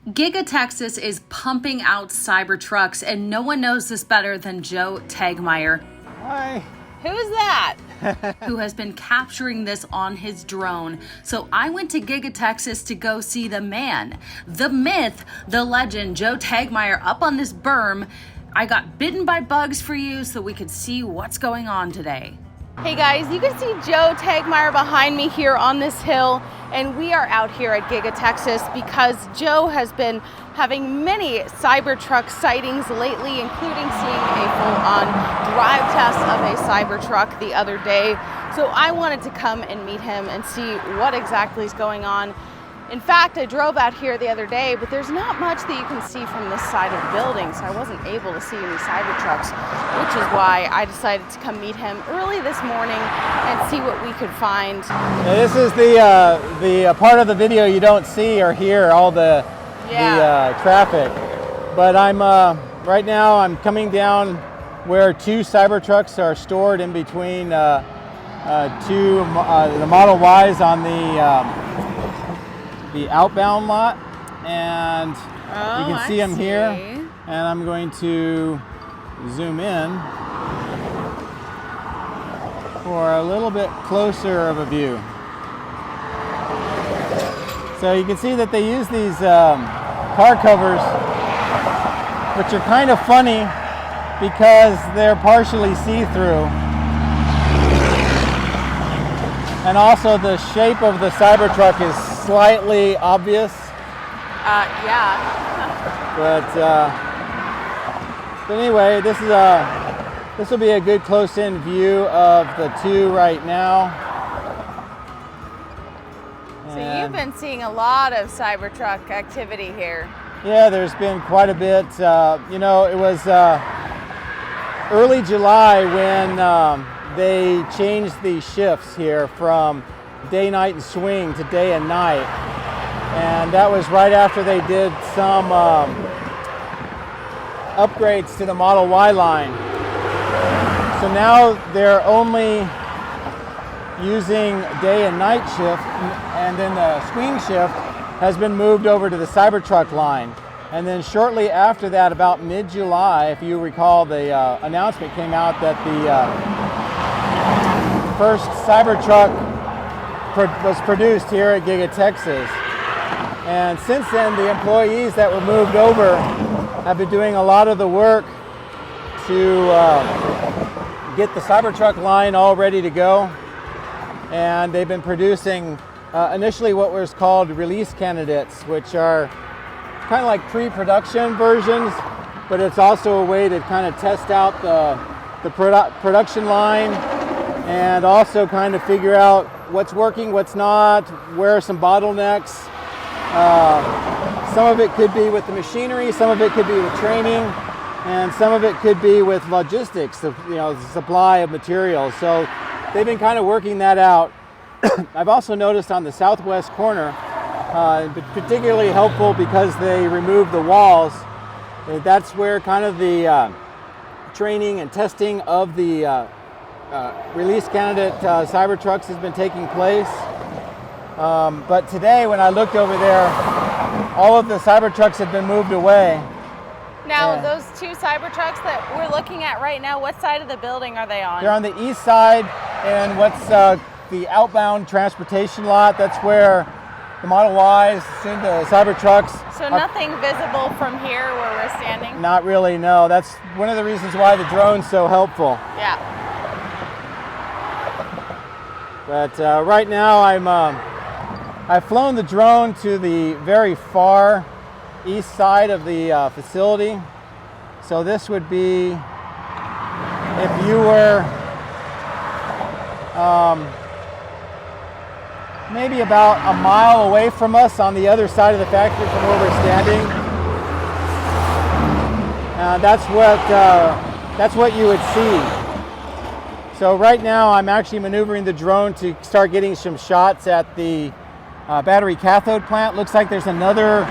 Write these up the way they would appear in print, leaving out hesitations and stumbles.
Giga Texas is pumping out Cybertrucks, and no one knows this better than Joe Tegtmeyer. Hi. Who's that? Who has been capturing this on his drone. So I went to Giga Texas to go see the man, the myth, the legend, Joe Tegtmeyer, up on this berm. I got bitten by bugs for you so we could see what's going on today. Hey guys, you can see Joe Tegtmeyer behind me here on this hill, and we are out here at Giga Texas because Joe has been having many Cybertruck sightings lately, including seeing a full-on drive test of a Cybertruck the other day. So I wanted to come and meet him and see what exactly is going on. In fact, I drove out here the other day, but there's not much that you can see from this side of the building, so I wasn't able to see any Cybertrucks, which is why I decided to come meet him early this morning and see what we could find. Yeah, this is the part of the video you don't see or hear all the traffic. But I'm right now I'm coming down where two Cybertrucks are stored in between the Model Ys on the outbound lot, and you can see them here, and I'm going to zoom in for a little bit closer of a view. So you can see that they use these car covers, which are kind of funny because they're partially see-through, and also the shape of the Cybertruck is slightly obvious. But anyway, this will be a good close-in view of the two right now. So you've been seeing a lot of Cybertruck activity here. Yeah, there's been quite a bit. You know, it was early July when they changed the shifts here from day, night, and swing to day and night, and that was right after they did some upgrades to the Model Y line. So now they're only using day and night shift, and then the swing shift has been moved over to the Cybertruck line. And then shortly after that, about mid-July, if you recall, the announcement came out that the first Cybertruck was produced here at Giga Texas. And since then, the employees that were moved over have been doing a lot of the work to get the Cybertruck line all ready to go. And they've been producing initially what was called release candidates, which are kind of like pre-production versions, but it's also a way to kind of test out the production line and also kind of figure out what's working, what's not, where are some bottlenecks. Some of it could be with the machinery, some of it could be with training, and some of it could be with logistics, the supply of materials. So they've been kind of working that out. I've also noticed on the southwest corner, particularly helpful because they removed the walls. That's where kind of the training and testing of the release candidate Cybertrucks has been taking place. But today when I looked over there, all of the Cybertrucks have been moved away. Now those two Cybertrucks that we're looking at right now, what side of the building are they on? They're on the east side, and what's the outbound transportation lot. That's where the Model Ys, soon the Cybertrucks. So nothing visible from here where we're standing? Not really, no. That's one of the reasons why the drone's so helpful. Yeah. But right now I've flown the drone to the very far east side of the facility. So this would be if you were maybe about a mile away from us on the other side of the factory from where we're standing. That's what you would see. So right now I'm actually maneuvering the drone to start getting some shots at the battery cathode plant. Looks like there's another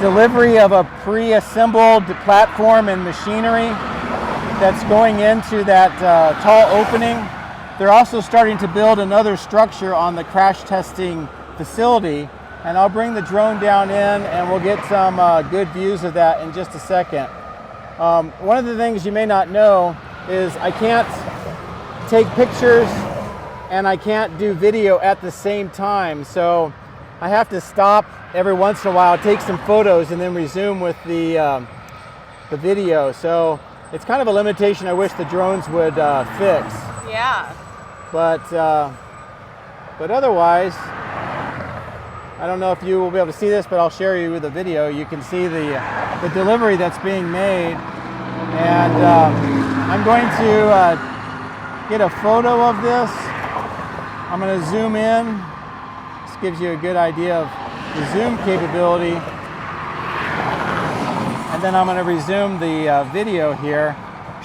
delivery of a pre-assembled platform and machinery that's going into that tall opening. They're also starting to build another structure on the crash testing facility, and I'll bring the drone down in and we'll get some good views of that in just a second. One of the things you may not know is I can't take pictures and I can't do video at the same time, so I have to stop every once in a while, take some photos, and then resume with the video. So it's kind of a limitation I wish the drones would fix. Yeah. But otherwise, I don't know if you will be able to see this, but I'll share you with the video. You can see the delivery that's being made, and I'm going to get a photo of this. I'm going to zoom in. This gives you a good idea of the zoom capability. And then I'm going to resume the video here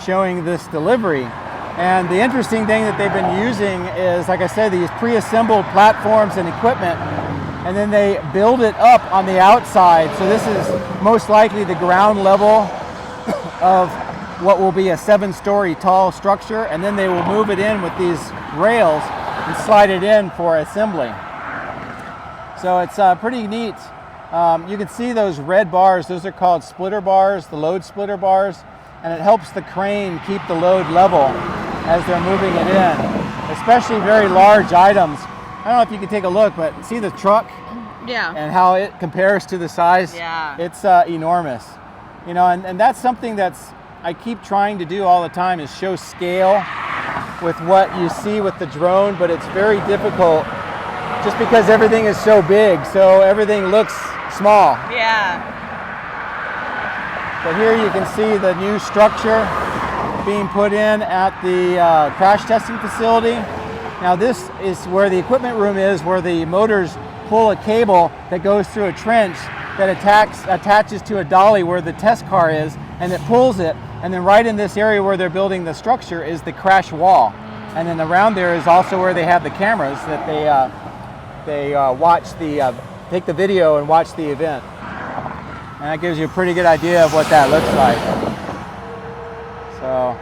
showing this delivery. And the interesting thing that they've been using is, like I said, these pre-assembled platforms and equipment, and then they build it up on the outside. So this is most likely the ground level of what will be a 7-story tall structure, and then they will move it in with these rails and slide it in for assembly. So it's pretty neat. You can see those red bars, those are called splitter bars, the load splitter bars, and it helps the crane keep the load level as they're moving it in, especially very large items. I don't know if you can take a look, but see the truck? Yeah. And how it compares to the size? Yeah. It's enormous. You know, and that's something I keep trying to do all the time, is show scale with what you see with the drone, but it's very difficult just because everything is so big, so everything looks small. Yeah. But here you can see the new structure being put in at the crash testing facility. Now this is where the equipment room is, where the motors pull a cable that goes through a trench that attaches to a dolly where the test car is, and it pulls it. And then right in this area where they're building the structure is the crash wall. And then around there is also where they have the cameras that they watch take the video and watch the event. And that gives you a pretty good idea of what that looks like. So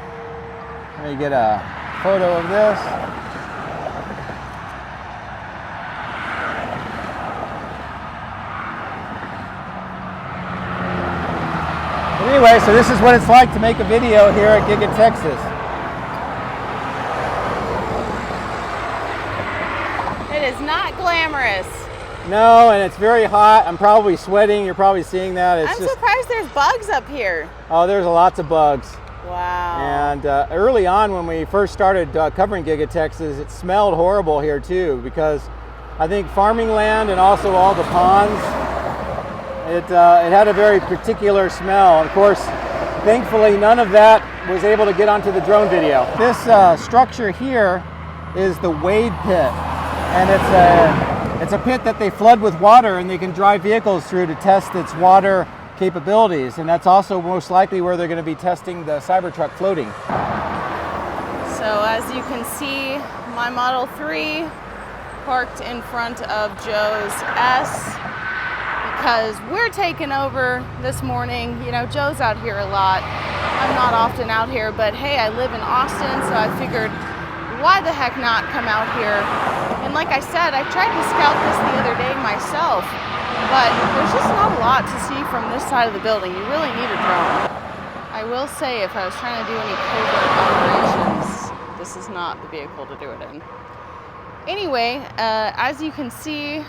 let me get a photo of this. But anyway, so this is what it's like to make a video here at Giga Texas. It is not glamorous. No, and it's very hot. I'm probably sweating. You're probably seeing that. I'm surprised there's bugs up here. Oh, there's lots of bugs. Wow. And early on when we first started covering Giga Texas, it smelled horrible here too, because I think farming land and also all the ponds, it had a very particular smell. And of course, thankfully, none of that was able to get onto the drone video. This structure here is the wade pit, and it's a pit that they flood with water, and they can drive vehicles through to test its water capabilities, and that's also most likely where they're going to be testing the Cybertruck floating. So as you can see, my Model 3 parked in front of Joe's S because we're taking over this morning. You know, Joe's out here a lot. I'm not often out here, but hey, I live in Austin, so I figured why the heck not come out here. And like I said, I tried to scout this the other day myself, but there's just not a lot to see from this side of the building. You really need a drone. I will say, if I was trying to do any covert operations, this is not the vehicle to do it in. Anyway, as you can see,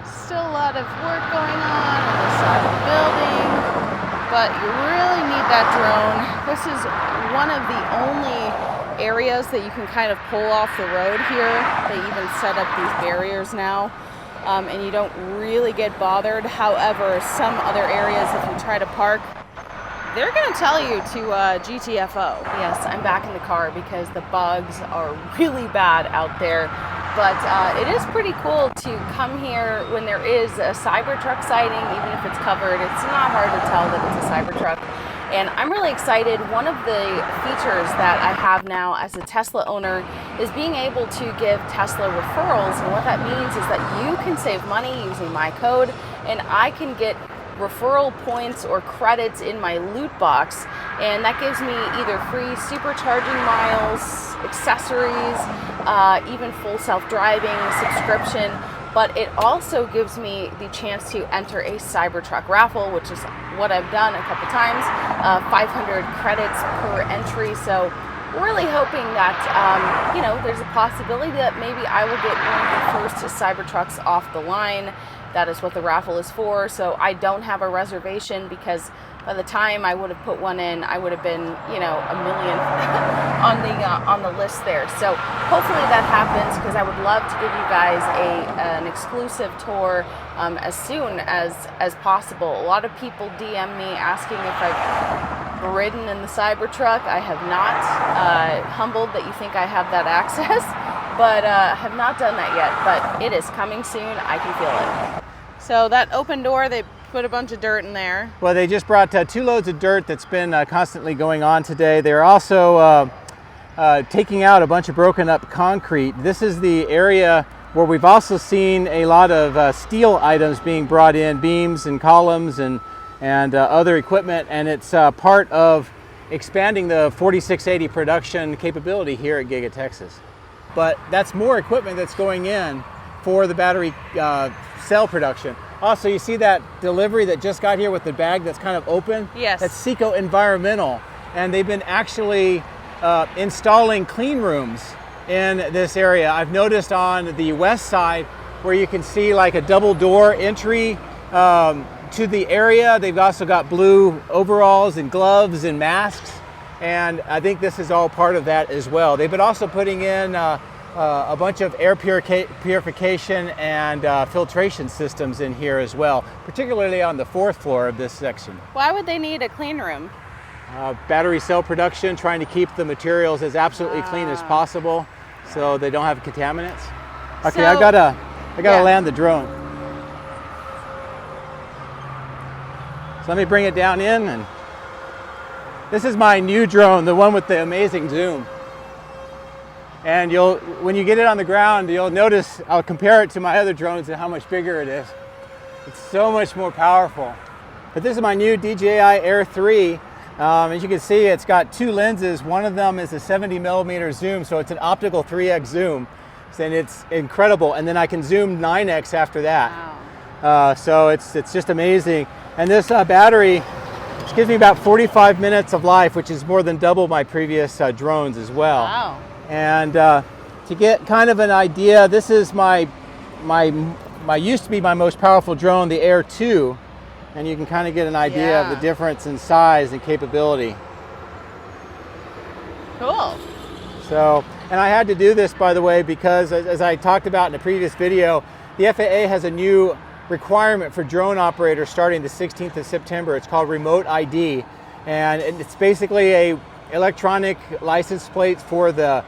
still a lot of work going on this side of the building, but you really need that drone. This is one of the only areas that you can kind of pull off the road here. They even set up these barriers now, and you don't really get bothered. However, some other areas, if you try to park, they're going to tell you to GTFO. Yes, I'm back in the car because the bugs are really bad out there. But it is pretty cool to come here when there is a Cybertruck sighting, even if it's covered. It's not hard to tell that it's a Cybertruck. And I'm really excited. One of the features that I have now as a Tesla owner is being able to give Tesla referrals. And what that means is that you can save money using my code, and I can get referral points or credits in my loot box, and that gives me either free supercharging miles, accessories, even full self-driving, subscription, but it also gives me the chance to enter a Cybertruck raffle, which is what I've done a couple times, 500 credits per entry. So really hoping that, you know, there's a possibility that maybe I will get one of the first Cybertrucks off the line. That is what the raffle is for. So I don't have a reservation, because by the time I would have put one in, I would have been, you know, a million on the list there. So hopefully that happens, because I would love to give you guys an exclusive tour as soon as possible. A lot of people DM me asking if I've ridden in the Cybertruck. I have not. Humbled that you think I have that access, but have not done that yet. But it is coming soon. I can feel it. So that open door, they put a bunch of dirt in there. Well, they just brought 2 loads of dirt that's been constantly going on today. They're also taking out a bunch of broken up concrete. This is the area where we've also seen a lot of steel items being brought in, beams and columns and other equipment, and it's part of expanding the 4680 production capability here at Giga Texas. But that's more equipment that's going in for the battery cell production. Also, you see that delivery that just got here with the bag that's kind of open? Yes. That's Seco Environmental, and they've been actually installing clean rooms in this area. I've noticed on the west side where you can see like a double door entry to the area. They've also got blue overalls and gloves and masks, and I think this is all part of that as well. They've been also putting in a bunch of air purification and filtration systems in here as well, particularly on the 4th floor of this section. Why would they need a clean room? Battery cell production, trying to keep the materials as absolutely clean as possible so they don't have contaminants. Okay, I gotta land the drone. So let me bring it down in, and this is my new drone, the one with the amazing zoom. And when you get it on the ground, you'll notice, I'll compare it to my other drones and how much bigger it is. It's so much more powerful. But this is my new DJI Air 3. As you can see, it's got 2 lenses. One of them is a 70mm zoom, so it's an optical 3x zoom. And it's incredible. And then I can zoom 9x after that. Wow. So it's just amazing. And this battery gives me about 45 minutes of life, which is more than double my previous drones as well. Wow. And to get kind of an idea, this is my used to be my most powerful drone, the Air 2, and you can kind of get an idea of the difference in size and capability. Cool. So, and I had to do this, by the way, because as I talked about in a previous video, the FAA has a new requirement for drone operators starting the 16th of September. It's called Remote ID, and it's basically a electronic license plate for the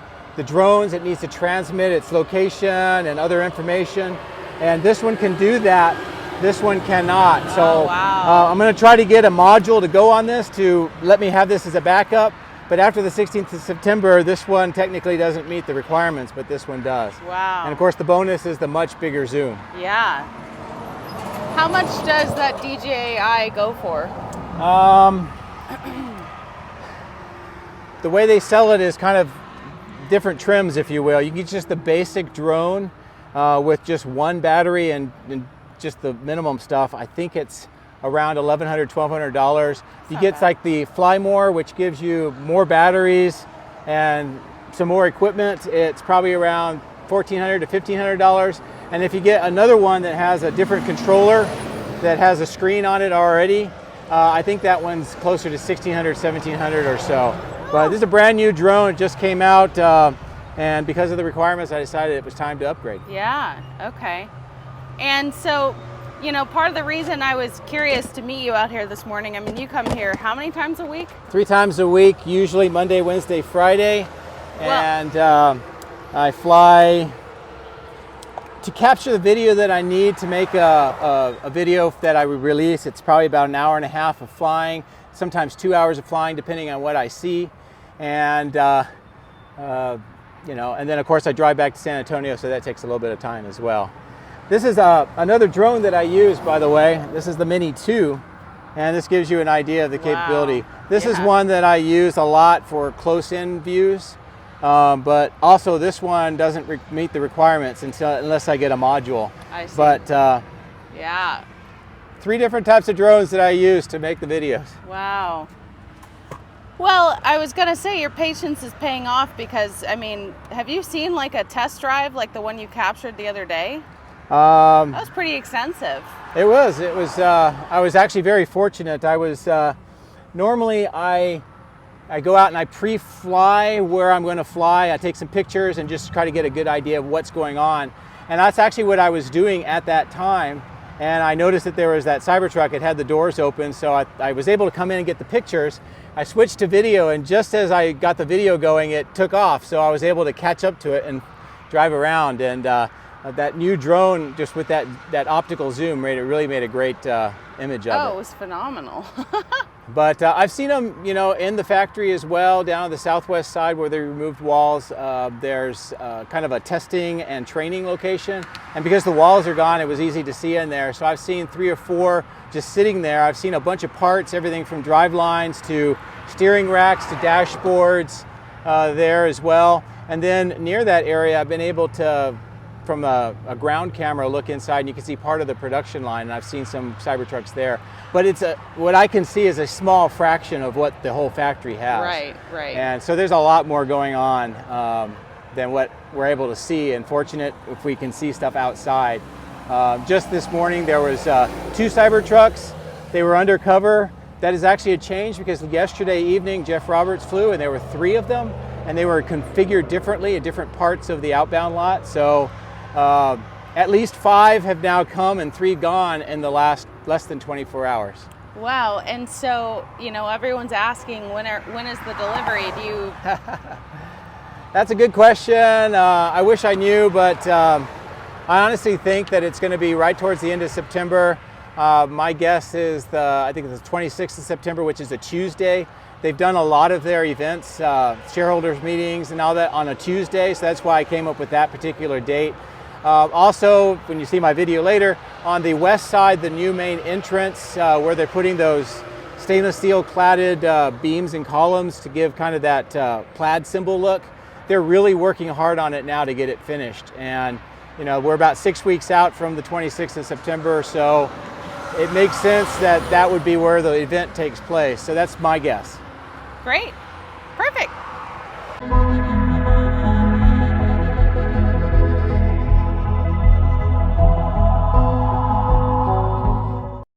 drones. It needs to transmit its location and other information, and this one can do that. This one cannot. So I'm going to try to get a module to go on this to let me have this as a backup, but after the 16th of September, this one technically doesn't meet the requirements, but this one does. Wow. And of course the bonus is the much bigger zoom. Yeah. How much does that DJI go for? The way they sell it is kind of different trims, if you will. You get just the basic drone with just one battery and just the minimum stuff. I think it's around $1,100, $1,200. You get like the Fly More, which gives you more batteries and some more equipment. It's probably around $1,400 to $1,500. And if you get another one that has a different controller that has a screen on it already, I think that one's closer to $1,600, $1,700 or so. But this is a brand new drone. It just came out, and because of the requirements, I decided it was time to upgrade. Yeah, okay. And so, you know, part of the reason I was curious to meet you out here this morning, I mean, you come here how many times a week? 3 times a week, usually Monday, Wednesday, Friday. And I fly to capture the video that I need to make a video that I would release. It's probably about an hour and a half of flying, sometimes 2 hours of flying, depending on what I see. And you know, and then of course I drive back to San Antonio, so that takes a little bit of time as well. This is another drone that I use, by the way. This is the Mini 2, and this gives you an idea of the capability. This is one that I use a lot for close-in views. But also this one doesn't meet the requirements unless I get a module. I see. But yeah. 3 different types of drones that I use to make the videos. Wow. Well, I was going to say your patience is paying off because, I mean, have you seen like a test drive like the one you captured the other day? That was pretty extensive. It was. I was actually very fortunate. Normally I go out and I pre-fly where I'm going to fly. I take some pictures and just try to get a good idea of what's going on. And that's actually what I was doing at that time. And I noticed that there was that Cybertruck. It had the doors open, so I was able to come in and get the pictures. I switched to video, and just as I got the video going, it took off. So I was able to catch up to it and drive around. And that new drone, just with that optical zoom, really made a great image of it. Oh, it was phenomenal. But I've seen them, in the factory as well, down on the southwest side where they removed walls. There's kind of a testing and training location. And because the walls are gone, it was easy to see in there. So I've seen 3 or 4 just sitting there. I've seen a bunch of parts, everything from drive lines to steering racks to dashboards there as well. And then near that area, I've been able to, from a ground camera, look inside, and you can see part of the production line, and I've seen some Cybertrucks there. But what I can see is a small fraction of what the whole factory has. Right. And so there's a lot more going on than what we're able to see, and fortunate if we can see stuff outside. Just this morning there was 2 Cybertrucks. They were undercover. That is actually a change because yesterday evening Jeff Roberts flew and there were 3 of them, and they were configured differently at different parts of the outbound lot. So at least 5 have now come and 3 gone in the less than 24 hours. Wow. And so, everyone's asking when is the delivery? Do you? That's a good question. I wish I knew, but I honestly think that it's going to be right towards the end of September. My guess is I think it's the 26th of September, which is a Tuesday. They've done a lot of their events, shareholders meetings and all that on a Tuesday, so that's why I came up with that particular date. Also, when you see my video later, on the west side, the new main entrance where they're putting those stainless steel cladded beams and columns to give kind of that plaid symbol look. They're really working hard on it now to get it finished. And we're about 6 weeks out from the 26th of September, so it makes sense that would be where the event takes place. So that's my guess. Great. Perfect.